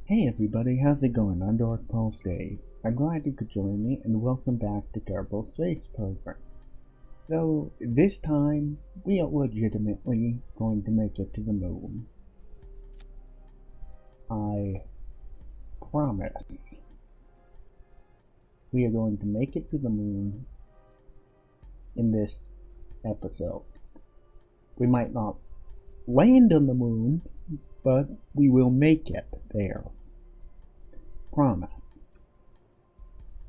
Hey everybody, how's it going? I'm Dark Pulse Dave. I'm glad you could join me and welcome back to Kerbal Space Program. So, this time, we are legitimately going to make it to the moon. I promise. We are going to make it to the moon in this episode. We might not land on the moon, but we will make it there. Promise.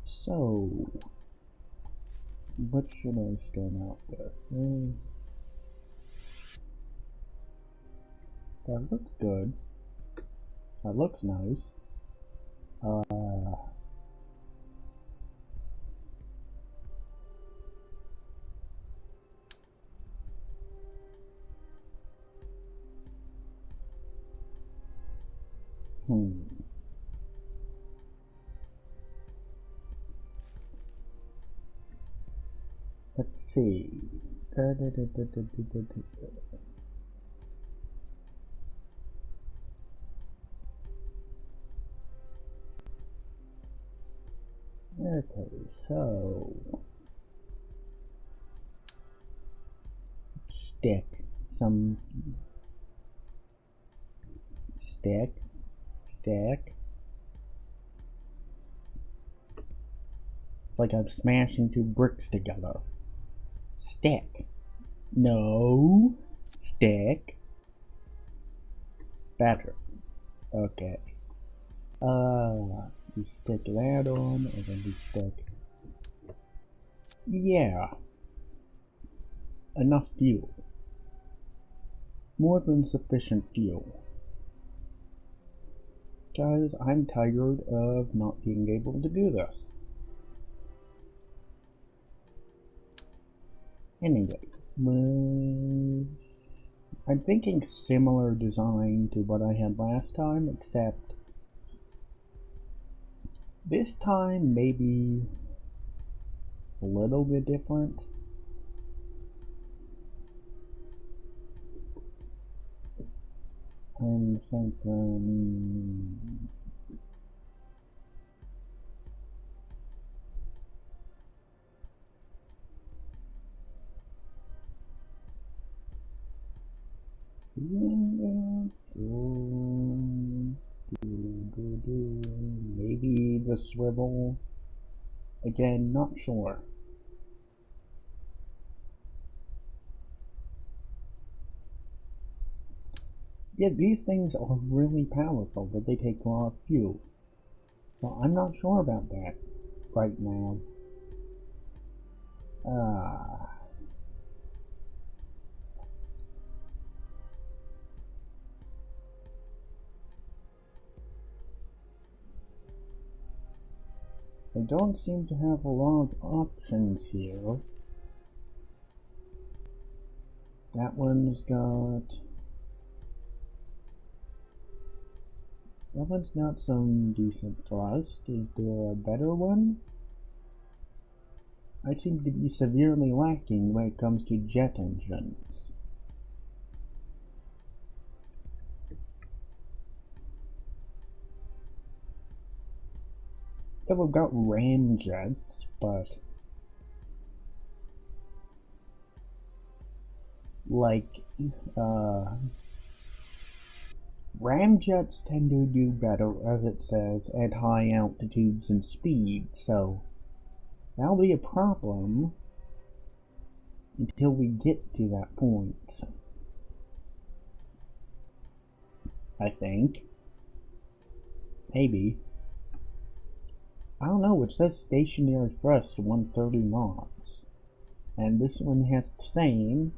So, what should I start out with? That looks good. That looks nice. Let's see. Okay, so stick some stick. It's like I'm smashing two bricks together. Stick. No. Stick. Better. Okay. You stick that on, and then you stick. Yeah. Enough fuel. More than sufficient fuel. Guys, I'm tired of not being able to do this. Anyway, I'm thinking similar design to what I had last time, except this time maybe a little bit different. And something. Maybe the swivel. Again, not sure. Yeah, these things are really powerful, but they take a lot of fuel. So I'm not sure about that right now. I don't seem to have a lot of options here. That one's got some decent thrust. Is there a better one? I seem to be severely lacking when it comes to jet engines. Yeah, we've got ramjets, but like, ramjets tend to do better, as it says, at high altitudes and speed, so that'll be a problem until we get to that point, I think. Maybe. I don't know, it says stationary thrust 130 knots, and this one has the same,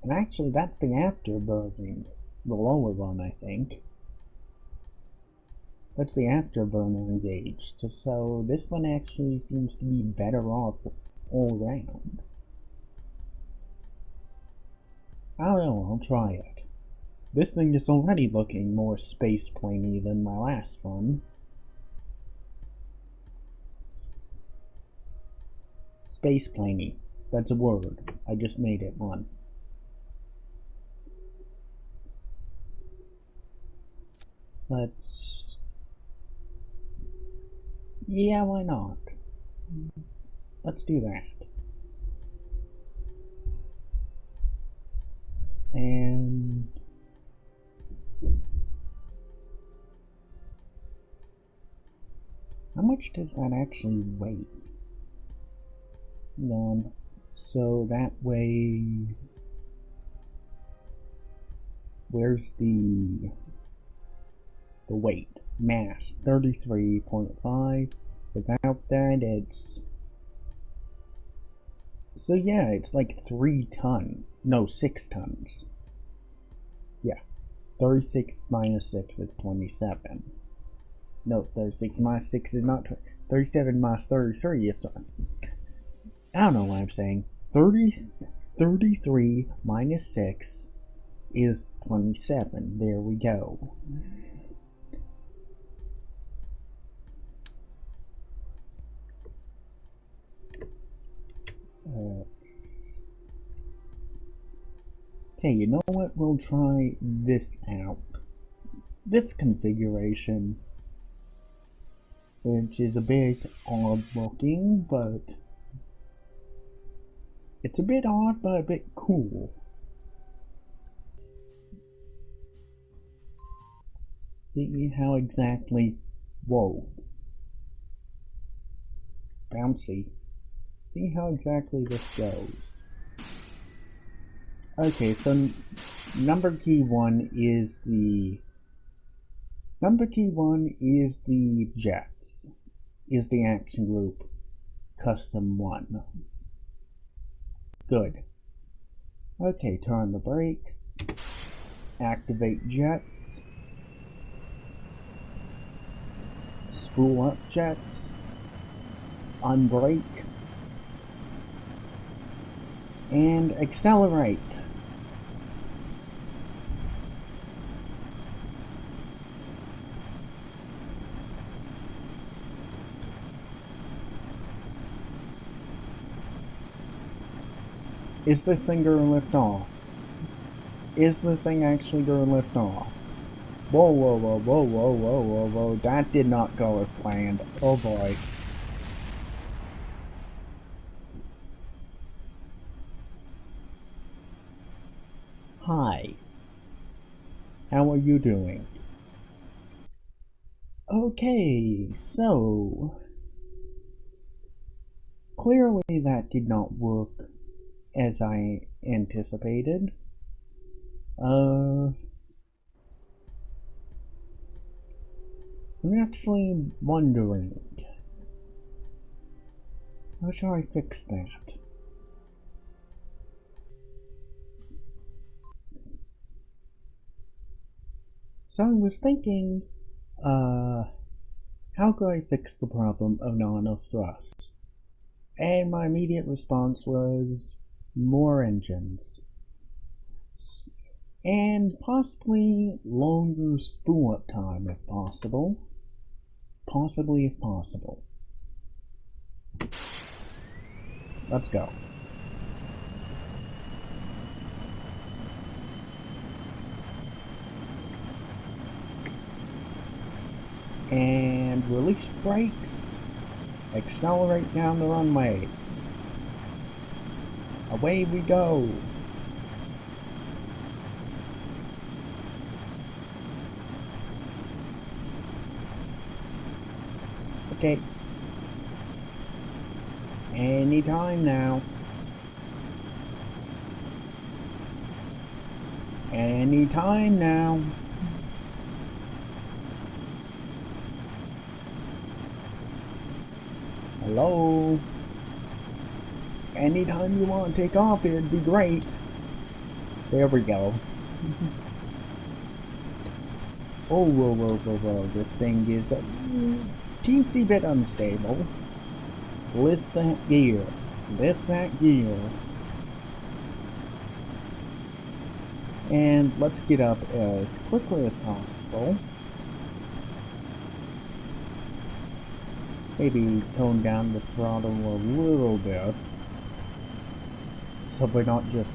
and actually that's the afterburning, the lower one, I think. That's the afterburner engaged, so this one actually seems to be better off all around. I don't know, I'll try it. This thing is already looking more space-planey than my last one. Space-planey. That's a word. I just made it one. let's... Yeah, why not? Let's do that. And... how much does that actually weigh? So that way... where's the weight? Mass, 33.5. Without that, it's... so yeah, it's like 3 tons. No, 6 tons. Yeah. 36 minus 6 is 27. No, 36 minus 6 is not 37 minus 33 is... I don't know what I'm saying. 33 minus 6 is 27. There we go. Okay, you know what? We'll try this out. This configuration, which is a bit odd looking, but it's a bit odd, but a bit cool. See how exactly... whoa. Bouncy. See how exactly this goes. Okay, so number key 1 is the... number key 1 is the jets. Is the action group custom 1. Good. Okay, turn the brakes. Activate jets. Spool up jets. Unbrake. And accelerate. Is the thing gonna lift off? Is the thing actually gonna lift off? Whoa, whoa, whoa, whoa, whoa, whoa, whoa, whoa. That did not go as planned. Oh boy. Hi. How are you doing? Okay, so... clearly that did not work as I anticipated. I'm actually wondering, how shall I fix that? So I was thinking, how could I fix the problem of not enough thrust? And my immediate response was, more engines. And possibly longer spool up time if possible. Possibly if possible. Let's go. And release brakes. Accelerate down the runway. Away we go. Okay. Anytime now. Anytime now. Hello? Anytime you want to take off, it'd be great. There we go. Oh, whoa, whoa, whoa, whoa. This thing is a teensy bit unstable. Lift that gear. Lift that gear. And let's get up as quickly as possible. Maybe tone down the throttle a little bit, so we're not just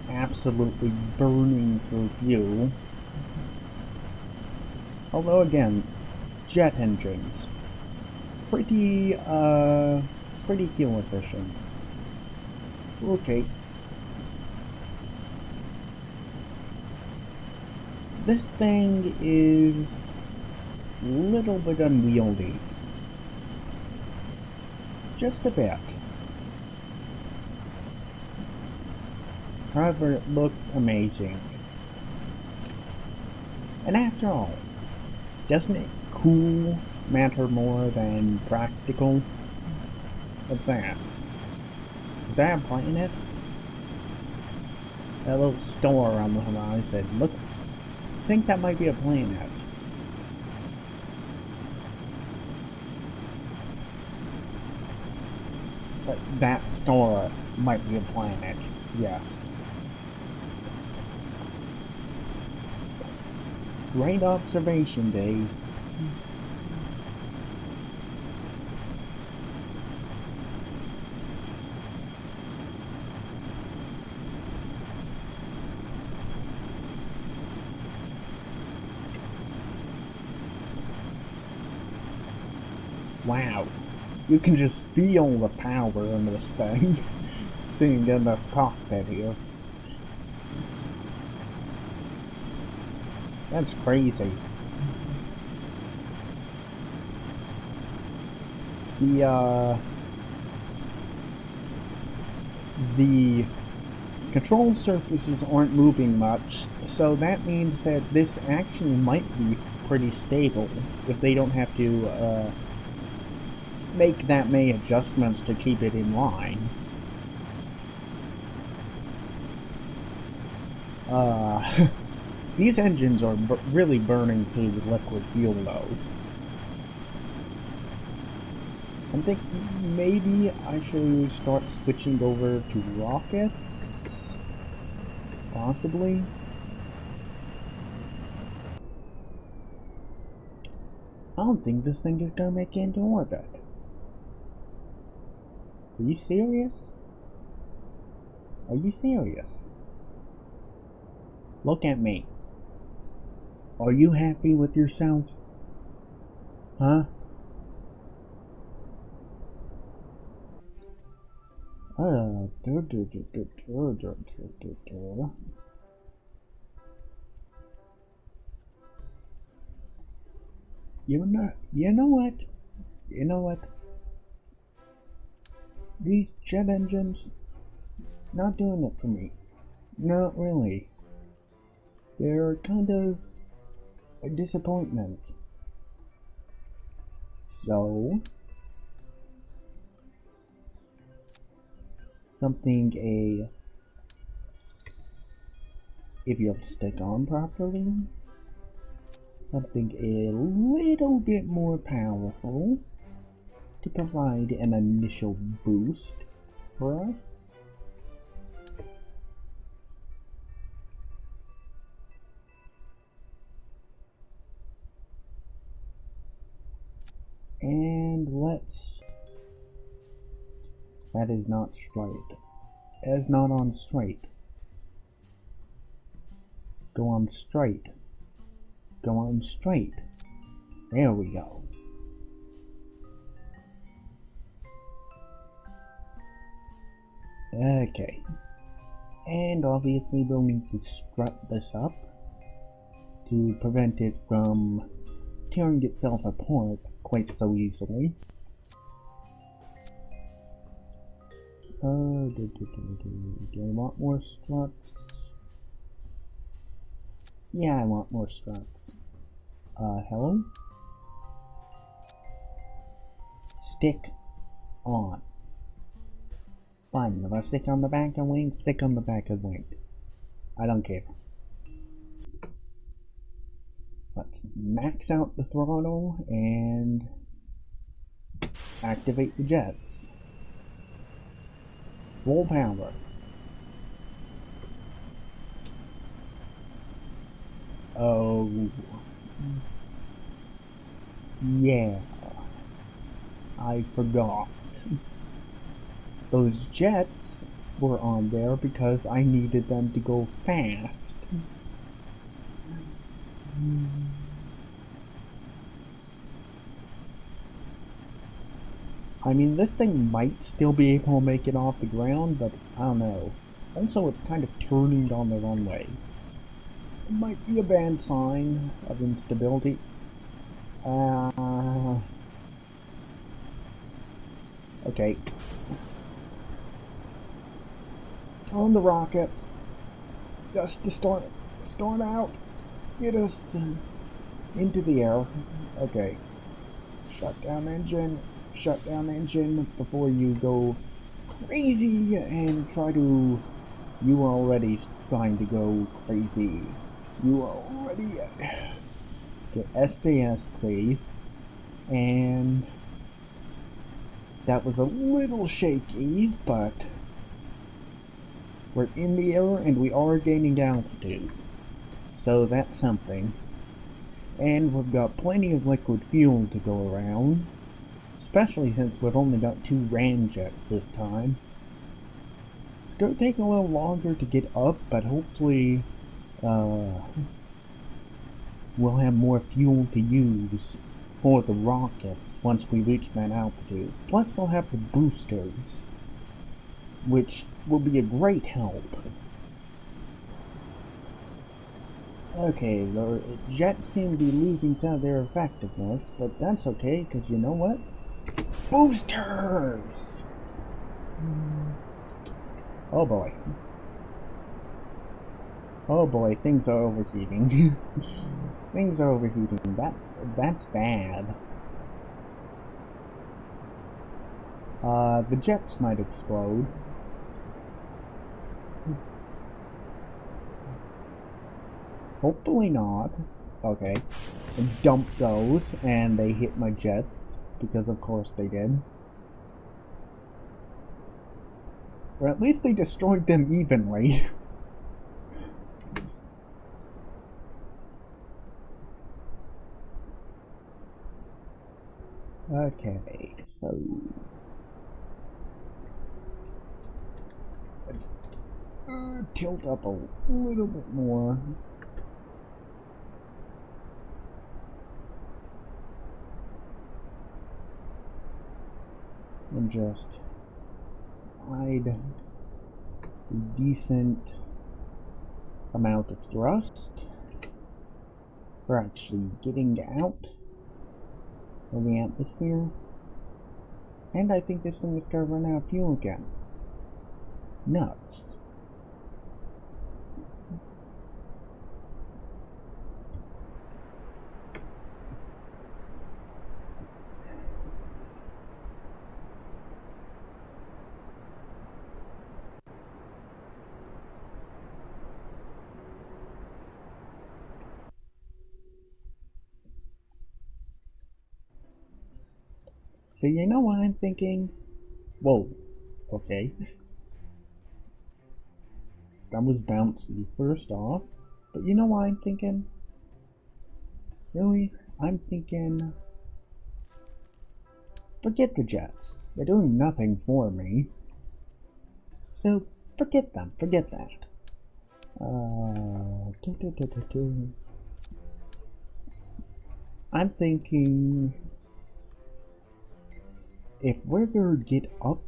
absolutely burning through fuel. Although again, jet engines, pretty fuel efficient. Okay. This thing is a little bit unwieldy. Just a bit. However, it looks amazing. And after all, doesn't it cool matter more than practical? What's that? Is that a planet? That little star on the horizon looks... I think that might be a planet. But that star might be a planet, yes. Great observation, Dave. Wow, you can just feel the power in this thing, sitting in this cockpit here. That's crazy. The control surfaces aren't moving much, so that means that this actually might be pretty stable if they don't have to make that many adjustments to keep it in line. These engines are really burning through the liquid fuel though. I think maybe I should start switching over to rockets? Possibly? I don't think this thing is gonna make it into orbit. Are you serious? Are you serious? Look at me. Are you happy with yourself? Huh? You know what? You know what? These jet engines, not doing it for me. Not really. They're kind of a disappointment. So, something if you have to stick on properly, something a little bit more powerful to provide an initial boost for us. And let's... That is not straight. That is not on straight. Go on straight. Go on straight. There we go. Okay. And obviously we'll need to strut this up to prevent it from tearing itself apart quite so easily. Do I want more struts? Yeah, I want more struts. Hello? Stick on. Fine, if I stick on the back of wing, stick on the back of wing. I don't care. Let's max out the throttle and activate the jets. Full power. Oh, yeah, I forgot. Those jets were on there because I needed them to go fast. I mean, this thing might still be able to make it off the ground, but I don't know. Also, it's kind of turning on the runway. It might be a bad sign of instability. Okay. On the rockets. Just to start out. Get us into the air. Okay. Shut down engine. Shut down engine before you go crazy and try to... You are already trying to go crazy. You are already... Get SAS, please. And... That was a little shaky, but... We're in the air and we are gaining altitude. So that's something. And we've got plenty of liquid fuel to go around. Especially since we've only got 2 ramjets this time. It's going to take a little longer to get up, but hopefully we'll have more fuel to use for the rocket once we reach that altitude. Plus we'll have the boosters, which will be a great help. Okay, the jets seem to be losing some of their effectiveness, but that's okay, because you know what? Boosters! Oh boy. Oh boy, things are overheating. Things are overheating. That's bad. The jets might explode. Hopefully not. Okay. Dump those, and they hit my jets, because of course they did. Or at least they destroyed them evenly. Okay, so... tilt up a little bit more. And just hide a decent amount of thrust for actually getting out of the atmosphere. And I think this thing is going to run out of fuel again. Nuts. So you know what I'm thinking? Whoa. Okay. That was bouncy first off. But you know what I'm thinking? Really? I'm thinking... Forget the jets. They're doing nothing for me. So, forget them. Forget that. I'm thinking... If we're gonna get up,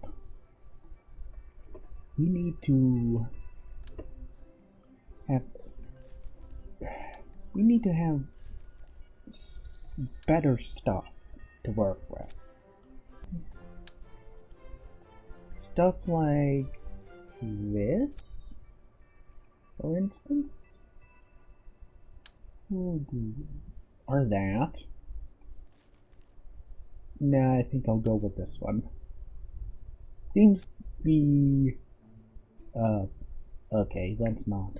we need to have... We need to have better stuff to work with. Stuff like this, for instance, or that. Nah, I think I'll go with this one. Seems to be, okay, that's not.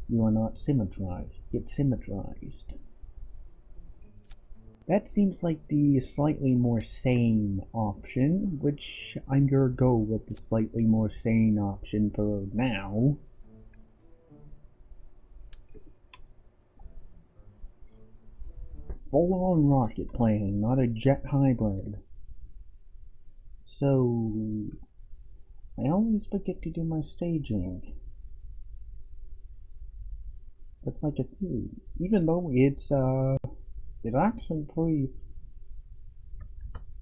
You are not symmetrized. Get symmetrized. That seems like the slightly more sane option, which I'm gonna go with the slightly more sane option for now. Full-on rocket plane, not a jet hybrid. So, I always forget to do my staging. That's like a thing. Even though it's actually pretty...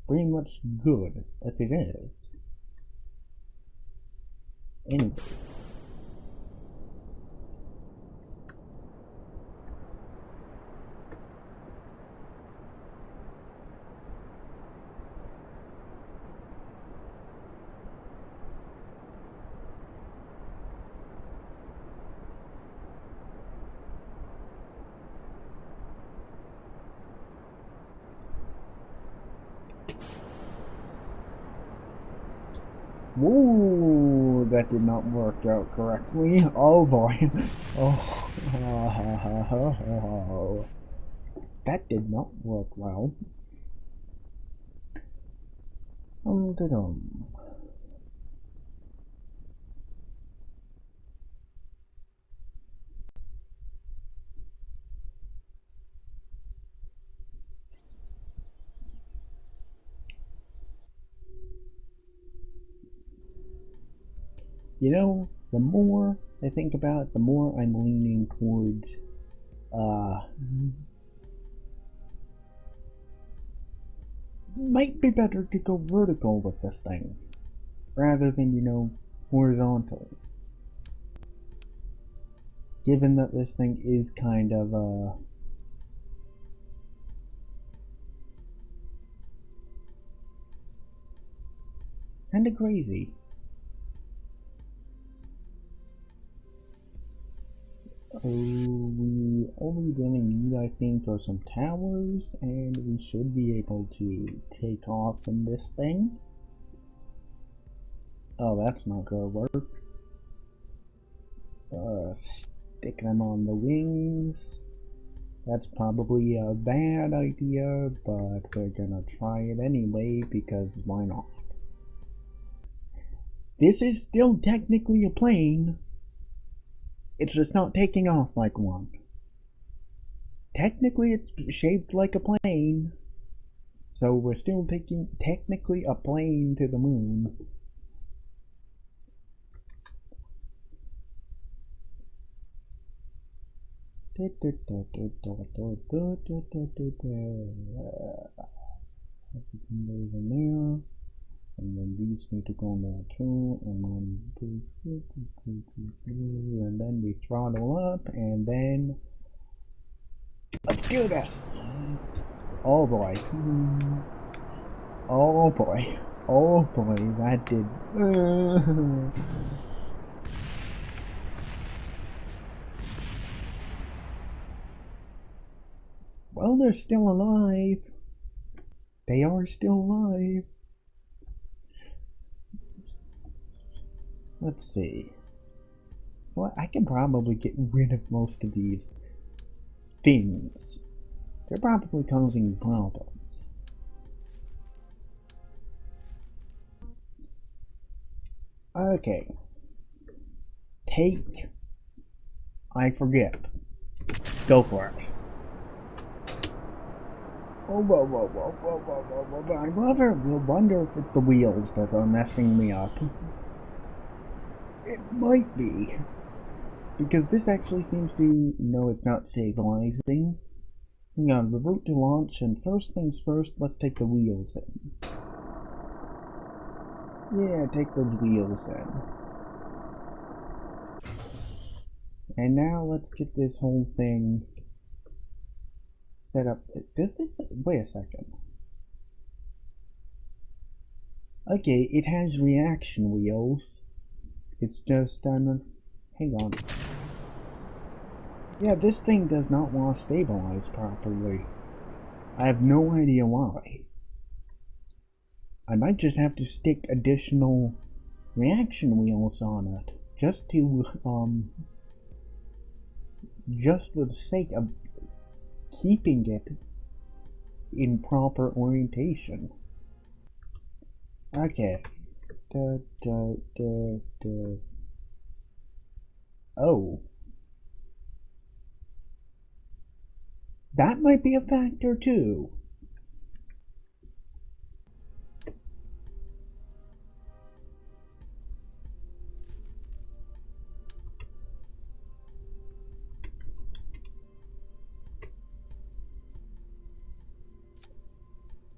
pretty much good as it is. Anyway. Whoa, that did not work out correctly. Oh boy. Oh, that did not work well. Dum. You know, the more I think about it, the more I'm leaning towards, might be better to go vertical with this thing, rather than, you know, horizontal. Given that this thing is kind of, kinda crazy. All we really need, I think, are some towers, and we should be able to take off in this thing. Oh, that's not gonna work. Stick them on the wings. That's probably a bad idea, but we're gonna try it anyway, because why not? This is still technically a plane. It's just not taking off like one. Technically, it's shaped like a plane. So we're still taking technically a plane to the moon. Everything goes in there. And then these need to go in there too, and then we throttle up, and then let's do this! Oh boy. Oh boy. Oh boy, that did. Well, they're still alive. They are still alive. Let's see. Well, I can probably get rid of most of these things. They're probably causing problems. Okay. Take. I forget. Go for it. Oh, whoa. I wonder if it's the wheels that are messing me up. It might be. Because this actually seems to... No, it's not stabilizing. Hang on, revert to launch, and first things first, let's take the wheels in. Yeah, take those wheels in. And now let's get this whole thing set up. Wait a second. Okay, it has reaction wheels. It's just hang on. Yeah, this thing does not want to stabilize properly. I have no idea why. I might just have to stick additional reaction wheels on it, just for the sake of keeping it in proper orientation. Okay. Oh. That might be a factor too.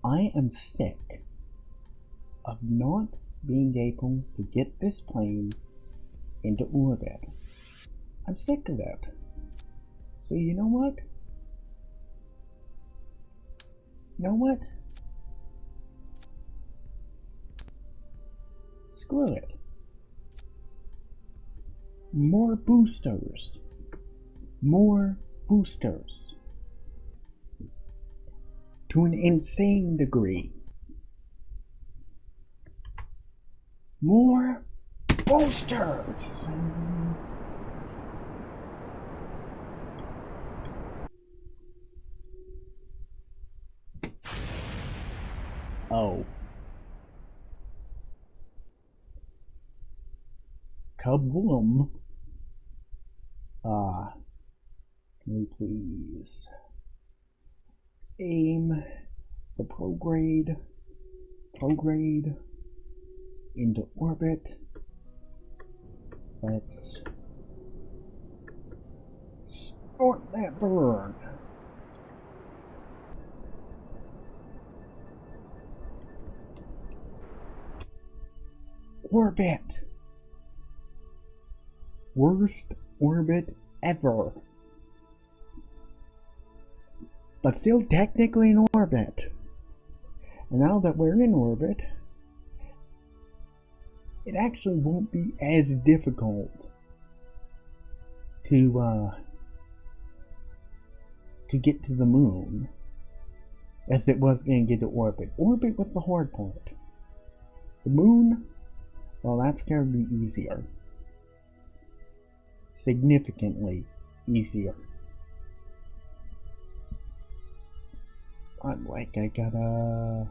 I am sick. of not being able to get this plane into orbit. I'm sick of it. So you know what? Screw it. More boosters. More boosters. To an insane degree. More boosters! Oh. Kaboom. Can we please aim the prograde into orbit. Let's start that burn. Orbit. Worst orbit ever. But still technically in orbit. And now that we're in orbit, it actually won't be as difficult to get to the moon as it was going to get to orbit. Orbit was the hard part. The moon, well, that's going to be easier. Significantly easier. I'm like, I gotta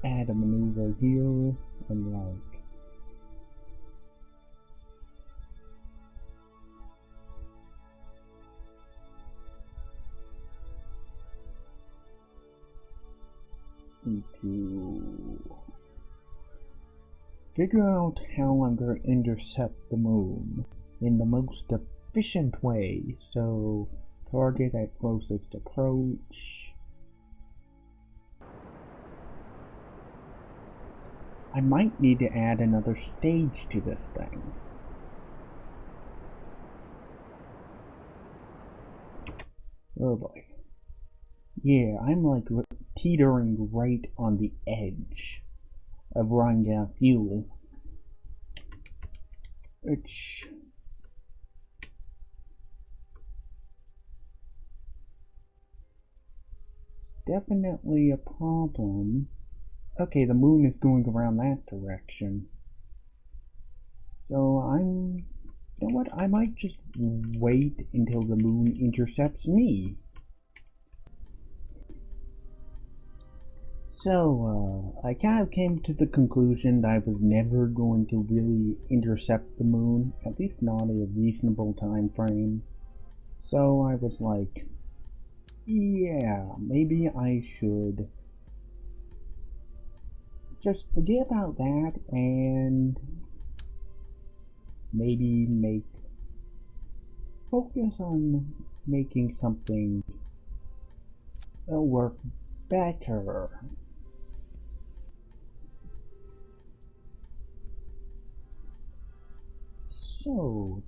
add a maneuver here and like need to figure out how I'm going to intercept the moon in the most efficient way. So target at closest approach. I might need to add another stage to this thing. Oh boy. Yeah, I'm like teetering right on the edge of running out of fuel. Which definitely a problem. Okay, the moon is going around that direction. So you know what, I might just wait until the moon intercepts me. So, I kind of came to the conclusion that I was never going to really intercept the moon, at least not a reasonable time frame. So I was like, yeah, maybe I should just forget about that and maybe focus on making something that'll work better. So,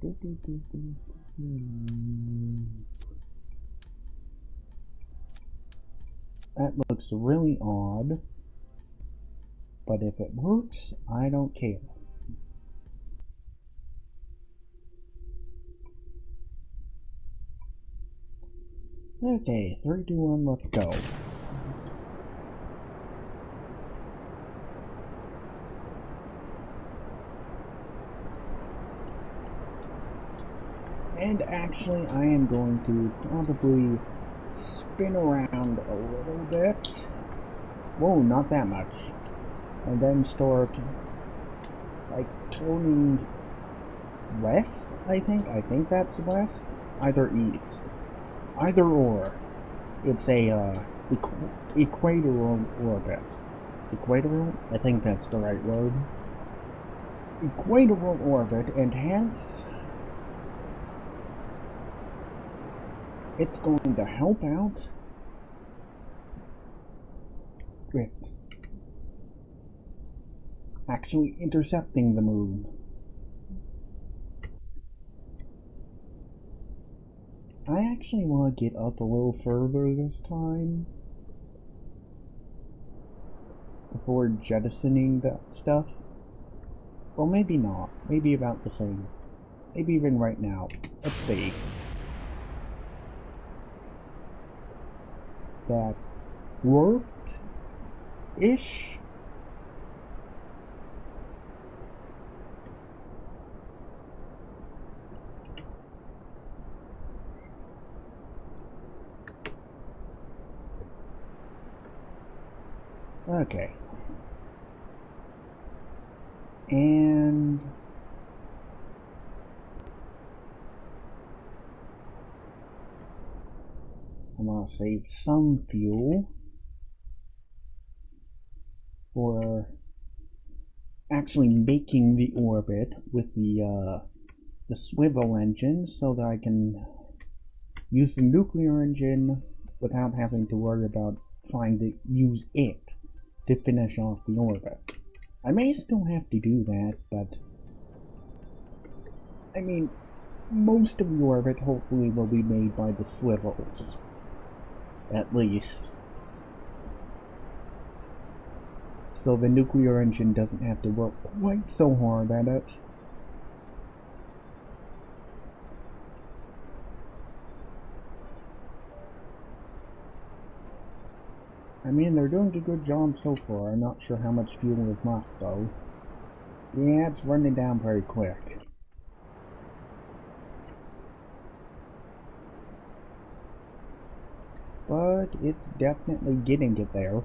that looks really odd, but if it works, I don't care. Okay, 3, 2, 1, let's go. And actually, I am going to probably spin around a little bit. Whoa, not that much. And then start, like, turning west, I think. I think that's west. Either east. Either or. It's a, equatorial orbit. Equatorial? I think that's the right word. Equatorial orbit, and hence it's going to help out with actually intercepting the moon. I actually want to get up a little further this time before jettisoning that stuff. Well, maybe not. Maybe about the same. Maybe even right now. Let's see. That worked-ish? Okay. And I'm gonna save some fuel for actually making the orbit with the swivel engine so that I can use the nuclear engine without having to worry about trying to use it to finish off the orbit. I may still have to do that, but I mean, most of the orbit hopefully will be made by the swivels, at least. So the nuclear engine doesn't have to work quite so hard at it. I mean, they're doing a good job so far. I'm not sure how much fuel is left, though. Yeah, it's running down very quick. But it's definitely getting it there.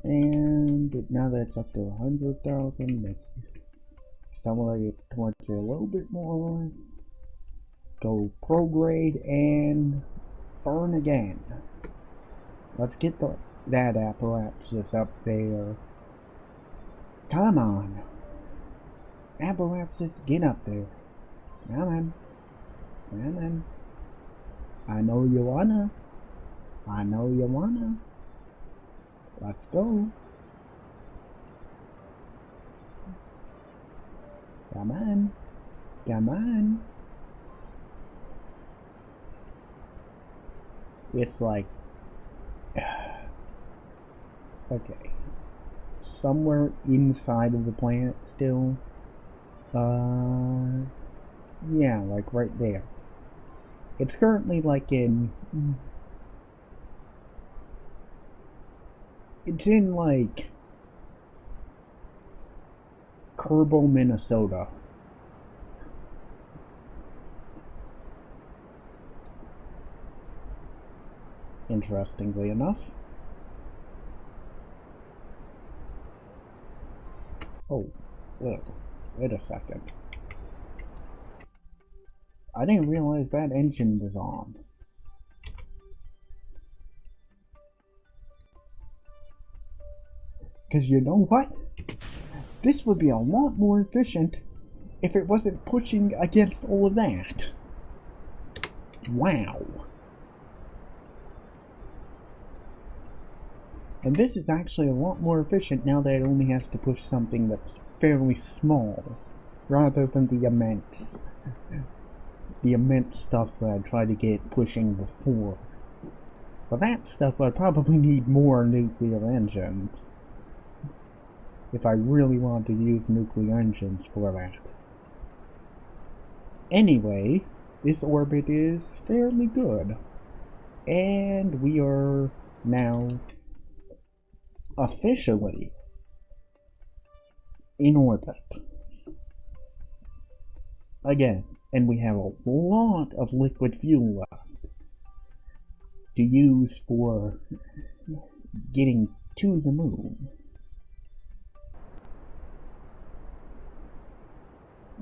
And now that it's up to 100,000, let's accelerate it towards it a little bit more. Go prograde and burn again. Let's get that apparatus up there. Come on. Apparatus, get up there. Come on. Come on. I know you wanna. I know you wanna. Let's go. Come on. Come on. It's like... okay. Somewhere inside of the planet still. Yeah, like right there. It's currently like in... it's in like Kerbal, Minnesota. Interestingly enough. Oh, wait a second. I didn't realize that engine was on. Because you know what? This would be a lot more efficient if it wasn't pushing against all of that. Wow. And this is actually a lot more efficient now that it only has to push something that's fairly small, rather than the immense stuff that I tried to get pushing before. For that stuff, I'd probably need more nuclear engines. If I really want to use nuclear engines for that. Anyway, this orbit is fairly good. And we are now officially in orbit. Again, and we have a lot of liquid fuel left to use for getting to the moon.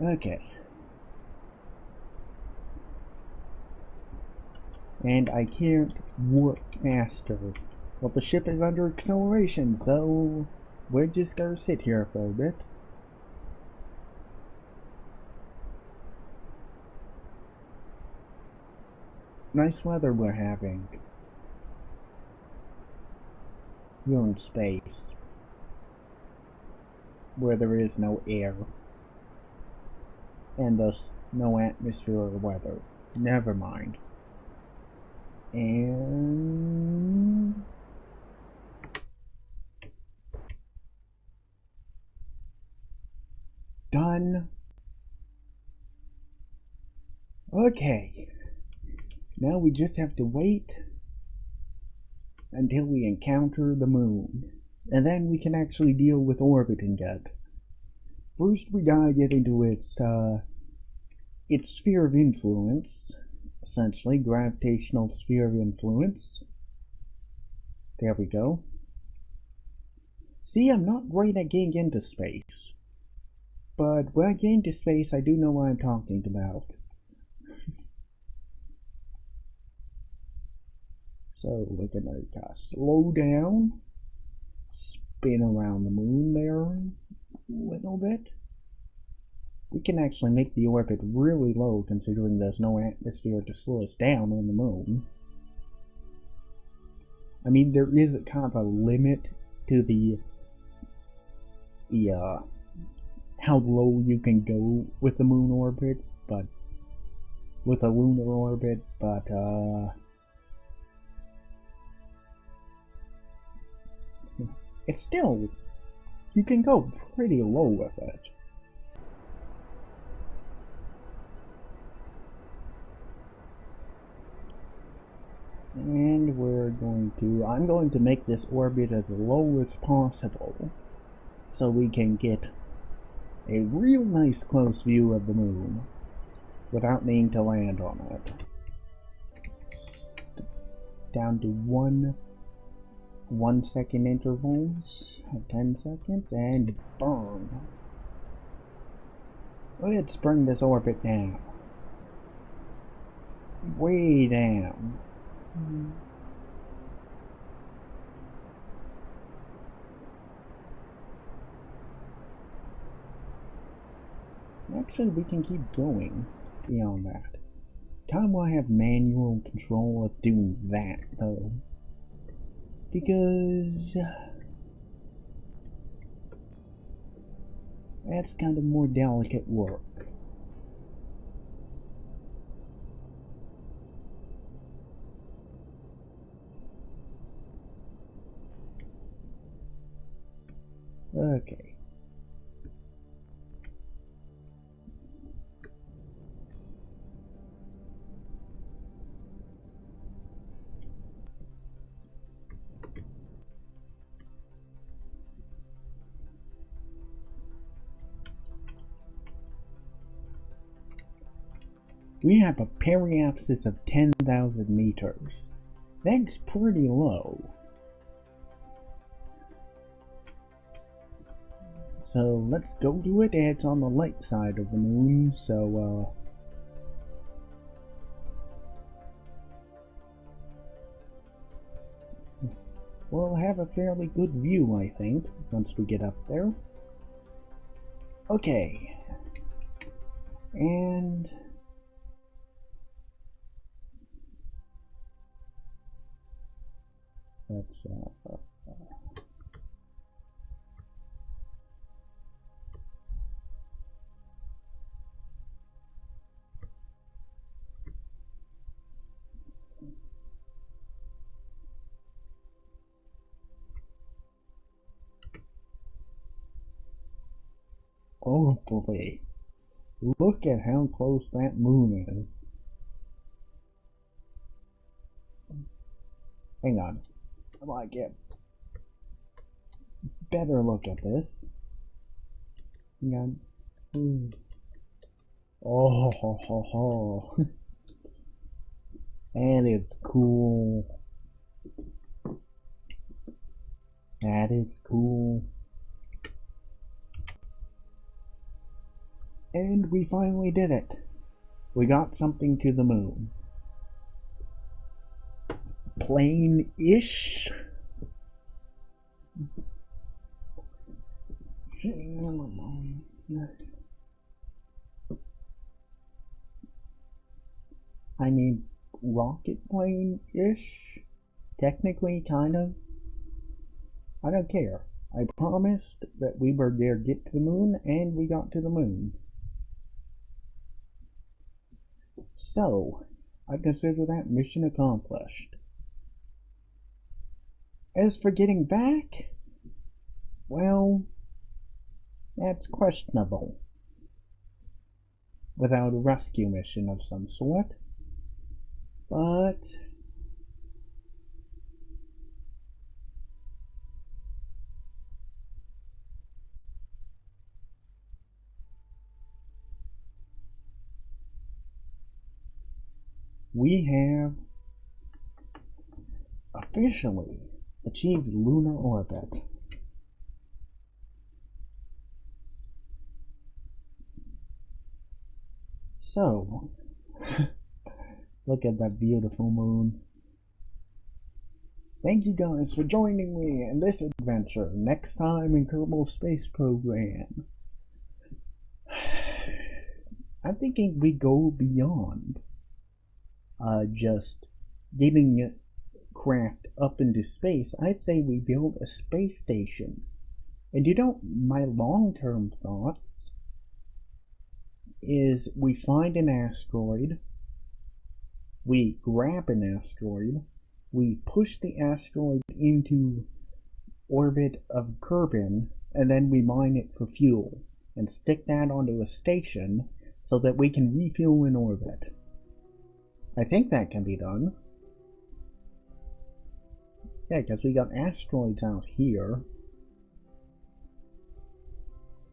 Okay. And I can't warp faster. Well, the ship is under acceleration, so we're just gonna sit here for a bit. Nice weather we're having here in space, where there is no air, and thus no atmosphere or weather. Never mind. And done. Okay. Now we just have to wait until we encounter the moon, and then we can actually deal with orbiting it. First, we gotta get into its sphere of influence, essentially, gravitational sphere of influence. There we go. See, I'm not great at getting into space, but when I get into space, I do know what I'm talking about. So we're gonna slow down, spin around the moon there a little bit. We can actually make the orbit really low considering there's no atmosphere to slow us down on the moon. I mean, there is a kind of a limit to the how low you can go with the moon orbit, but with a lunar orbit, but it's still, you can go pretty low with it. And I'm going to make this orbit as low as possible so we can get a real nice close view of the moon without needing to land on it. Down to 1 second intervals of 10 seconds and burn. Let's bring this orbit down. Way down. Actually, we can keep going beyond that. Kind of want to have manual control of doing that, though. Because that's kind of more delicate work. Okay. We have a periapsis of 10,000 meters. That's pretty low. So let's go do it. It's on the light side of the moon, so we'll have a fairly good view, I think, once we get up there. Okay. And let's oh boy. Look at how close that moon is. Hang on. I might get better look at this. Hang on. Oh ho ho ho. That is cool. That is cool. And we finally did it. We got something to the moon. Plain-ish. I mean, rocket plane-ish. Technically, kind of. I don't care. I promised that we were there to get to the moon, and we got to the moon. So, I consider that mission accomplished. As for getting back, well, that's questionable. Without a rescue mission of some sort. But we have officially achieved lunar orbit. So, look at that beautiful moon. Thank you guys for joining me in this adventure. Next time in Kerbal Space Program, I'm thinking we go beyond just getting craft up into space. I'd say we build a space station. And you know, my long-term thoughts is we find an asteroid, we grab an asteroid, we push the asteroid into orbit of Kerbin, and then we mine it for fuel and stick that onto a station so that we can refuel in orbit. I think that can be done. Yeah, because we got asteroids out here.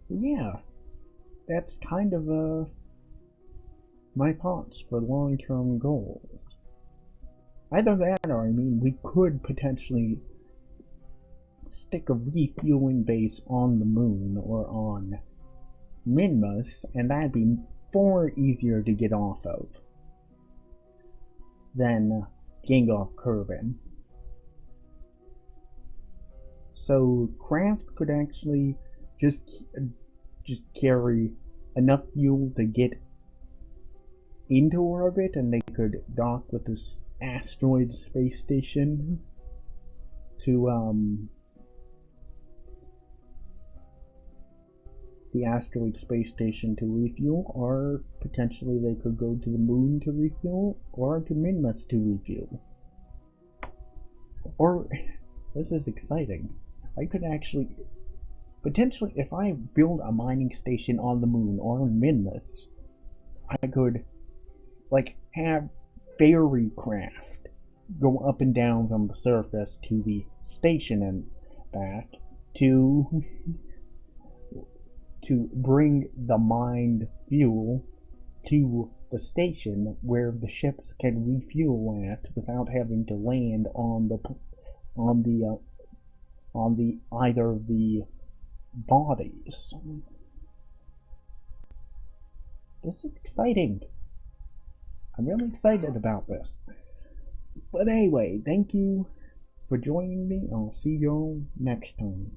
Yeah, that's kind of my thoughts for long-term goals. Either that or, I mean, we could potentially stick a refueling base on the moon or on Minmus, and that'd be far easier to get off of than getting off Kerbin. So craft could actually just carry enough fuel to get into orbit, and they could dock with this asteroid space station to the asteroid space station to refuel, or potentially they could go to the moon to refuel, or to Minmus to refuel. Or, this is exciting, I could actually, potentially, if I build a mining station on the moon or on Minmus, I could, like, have ferry craft go up and down from the surface to the station and back to bring the mined fuel to the station where the ships can refuel at without having to land on either of the bodies. This is exciting. I'm really excited about this. But anyway, thank you for joining me. I'll see you all next time.